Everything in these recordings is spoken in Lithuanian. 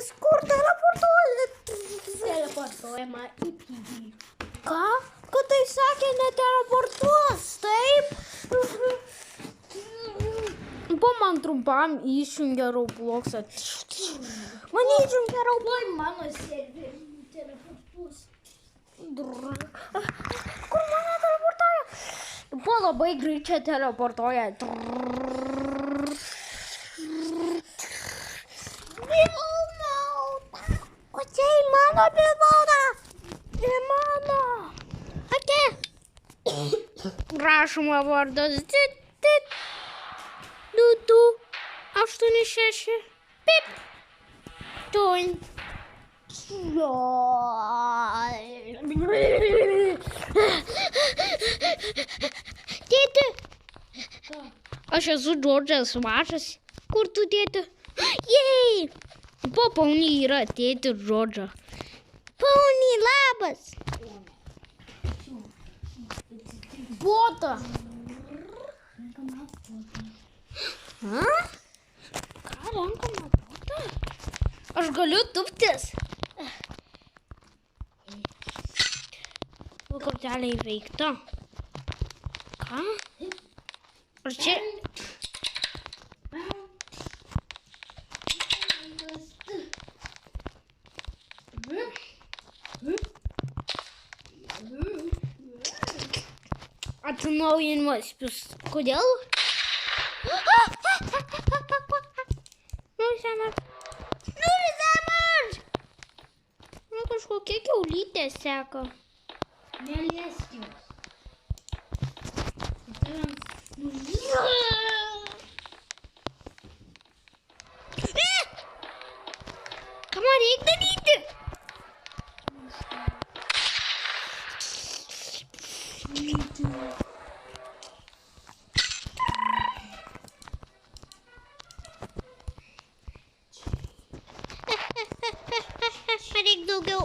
bus, kur teleportuoja? Teleportuojama į pigį. Ką? Kad tai sakė neteleportuos, taip? Man trumpam išjungia Robloxą. Man išjungia Robloxą. Tuoj mano serverį teleportuos. Kur mane teleportuoja? Buvo labai greit čia teleportuoja. O čia į mano bilbaudą. Į mano. Ate. Rašoma vardas. 2286. Pip. Tuin. Tėti. Aš esu Džordžas Mažas. Kur tu, tėti? Jei. Po Pauni yra tėti Džordžą. Pauni, labas. Bota. Ha? Ką renkama bota? Aš galiu tuptis. Kortelė įveikta. Ką? Ar čia... Atnaujinimas. Kodėl? Nulizamas! Nu, kažkokia kiaulytė seka. Neliesk jos. Ką man reikia daryti? Reik daugiau.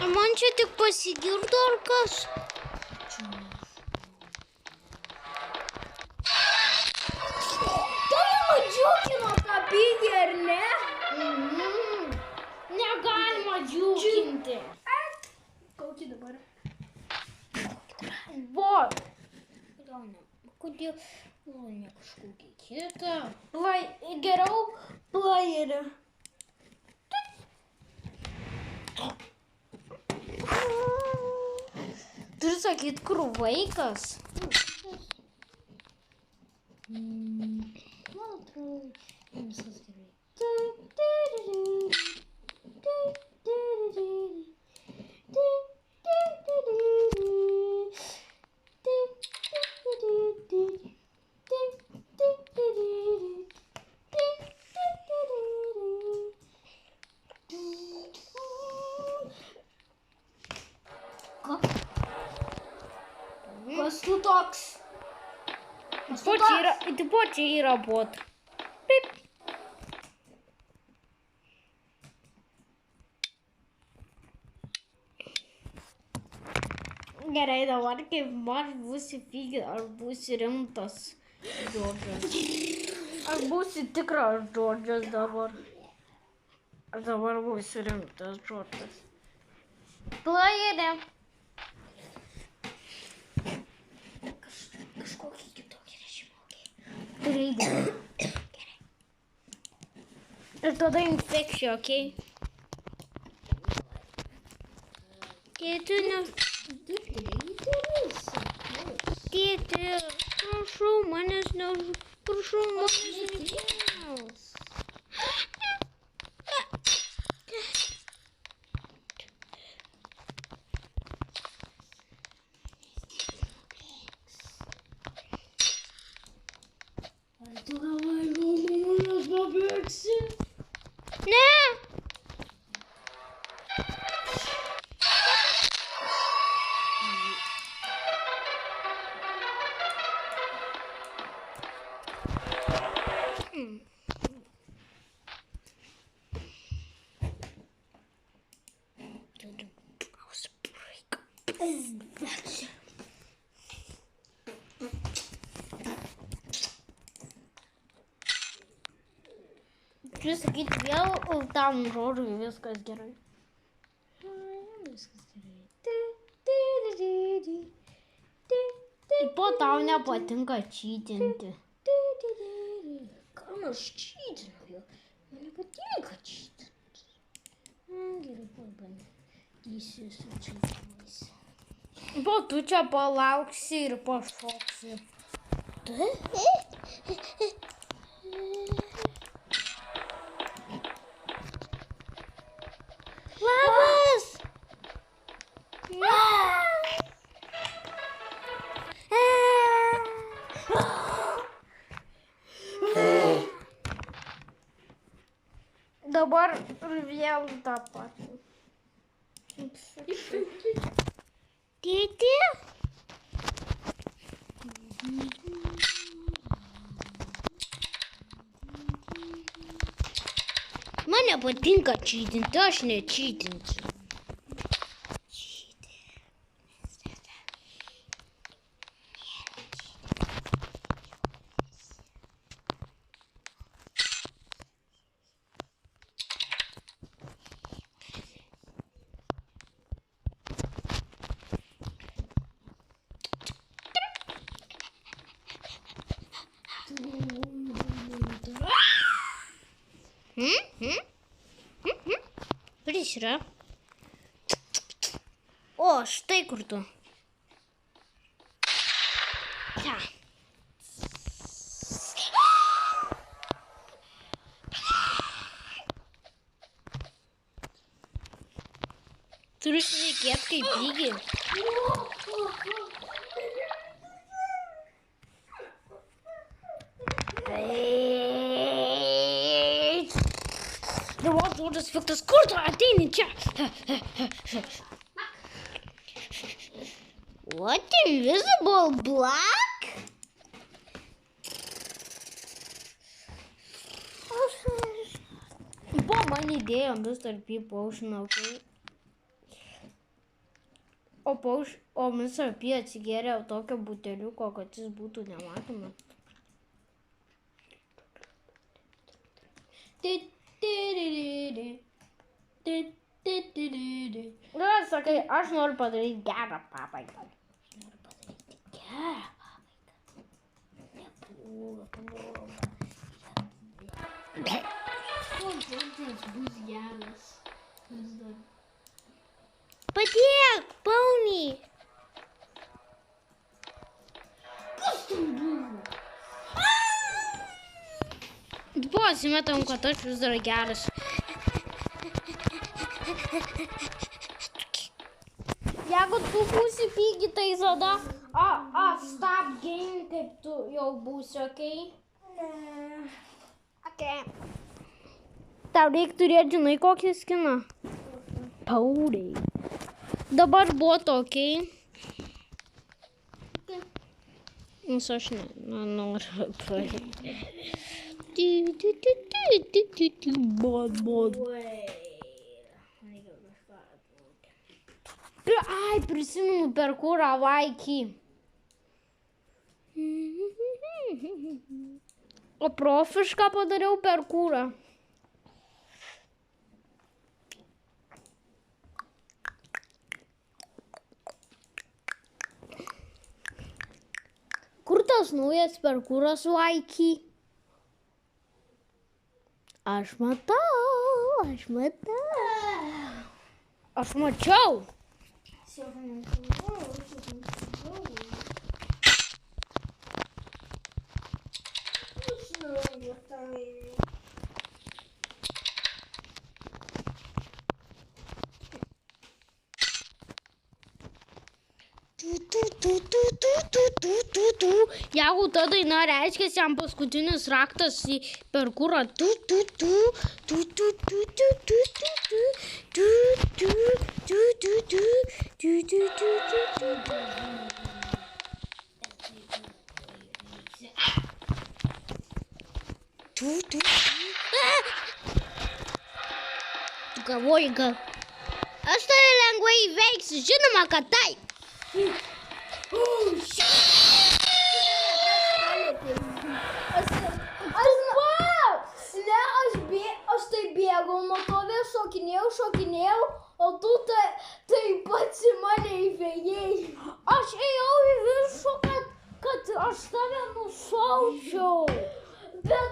Man čia tik pasigirdo ar kas? Tave nudžiugino tą pigį, ar ne? Negalima džiuginti. Kokį dabar? Bot. Gal ne. Kodėl? Gal ne kažkokį kitą. Geriau playerį. Turi sakyt, kur vaikas. Man atrodo, viskas gerai. Kas tu toks? Tipo čia yra bot. Pip. Gerai, dabar kaip aš būsi figi, ar būsi rimtas Džordžas. Aš būsi tikras Džordžas dabar. Aš dabar būsi rimtas Džordžas. Playerė. Kažkokį kitokį režimą. Gerai. Ir tada infekcija, okei? Tėti, Tėti, prašau manęs nepjaus. Ar tu galvoji, gal manęs pabėgsi? Ne! Turiu sakyti vėl tam žodžiui viskas gerai. Viskas gerai. Ir po tau nepatinka čytinti. Kam aš čytinu jau? Man nepatinka čytinti. Gerai, pabandysiu su čytinais. Po tu čia palauksi ir pašoksi. Labas! Dabar vėl tą patį. Tėti? Man nepatinka čytinti, aš nečytinsiu. Kuris yra? O, štai kur tu. Čia. Turiu šnekėt kaip lygiai. Duotas fiktas, kur tu ateini čia? What, invisible black? Buvo man idėja Mr. P Potion, okay? O Mr. P atsigėrė tokio buteliuko, kad jis būtų nematomas. Na, sakai, aš noriu padaryti gerą pabaigą. Bus geras. Padėk, Paunį. Kas ten buvo? Pasimetam, kad aš vis dar geras. Jeigu tu būsi pigi, tai tada stop game, kaip tu jau būsi, okei? Okay. Tau reikia turėti, žinai, kokį skiną? Pauriai. Dabar buvo tokiai. Nes aš nenoriu pažiūrėti. Bod. Ai, prisimenu per kurą vaikį. O profišką padariau per kurą. Kur tas naujas perkūras vaikį? Aš matau. Aš mačiau. Jeigu ta daina reiškia jam paskutinis raktas į perkūrą. Tu galvoji, gal aš tave lengvai įveiksiu, žinoma, kad taip. Aš tai bėgau nuo to vis, šokinėjau, o tu taip pats į mane įvėjai. Aš ėjau į viršų, kad aš tave nušaučiau. Bet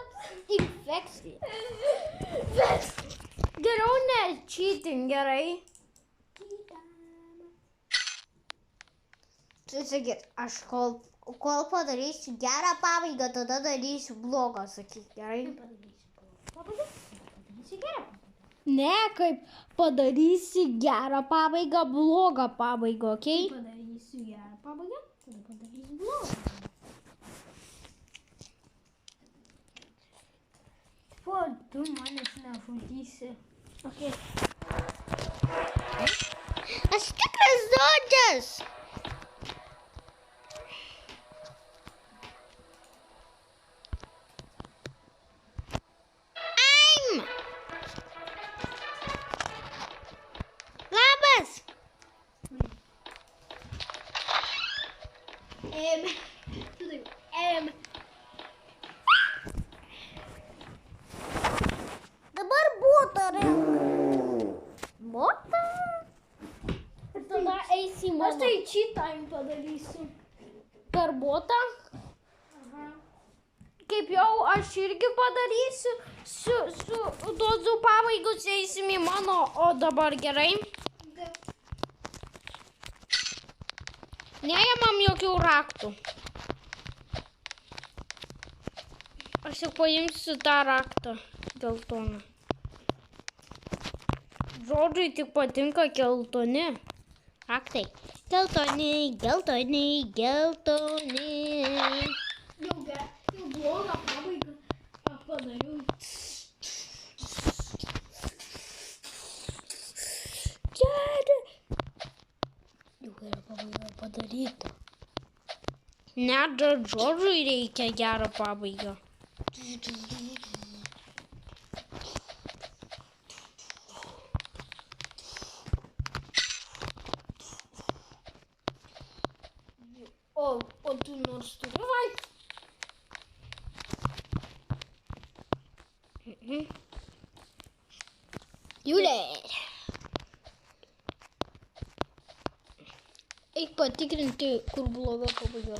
infekcija. Geriau ne cheating, gerai? Tu sakyt, aš kol padarysiu gerą pabaigą, tada darysiu blogą, sakyk, gerai? Ne, kaip padarysi gerą pabaigą, blogą pabaigą, okei? padarysiu gerą pabaigą, tada padarysiu blogą. Po, tu manęs nežudysi. Okay. Aš tikras Dodžas. Labas. Dabar botą renku. Botą? Ir tada eisi į mano. Aš tai cheat time padarysiu. Per botą. Kaip jau aš irgi padarysiu, su Dodzu pabaigus eisim į mano, o dabar gerai? Neėmam jokių raktų. Aš jau paimsiu tą raktą geltoną. Džordžui tik patinka geltoni raktai. Geltoni, geltoni, geltoni. Jau blogą pabaigą padariau. Gerą. Jau gerą pabaigą padaryta. Net Džordžui reikia gerą pabaigą. O tu nors turi vaikti? Julė. Eik patikrinti, kur bloga pabaiga.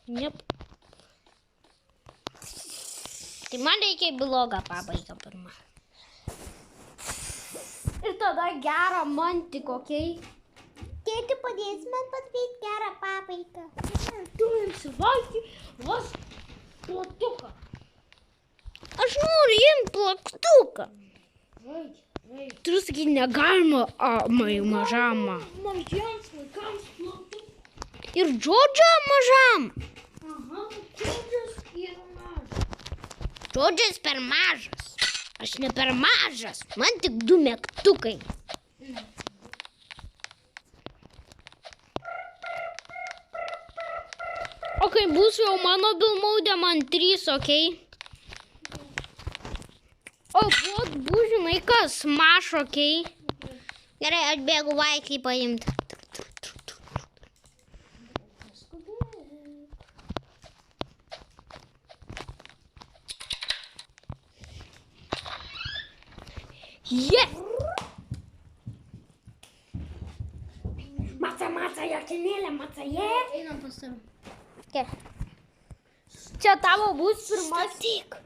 Nep. Tai man reikia blogą pabaigą pirmą. Ir tada gerą man tik, okei? Tėti padės man padaryti gerą pabaigą. Tu imsi valgyti vos plaktuką. Aš noriu imti plaktuką. Turiu sakyti, negalima mažam. Mažiems vaikams plaktuką. Ir Džordžą mažam. Aha, Džordžas yra mažas. Džordžas per mažas. Aš ne per mažas. Man tik 2 mygtukai. O kai bus jau mano bilmaudė, man 3, okei? O bus, žinai kas, maš, okei? Gerai, aš bėgu vaikį paimti. Yes! Maca, jokinėlė, maca, Einam pas tave. Gerai. Čia tavo bus pirmas. Tik.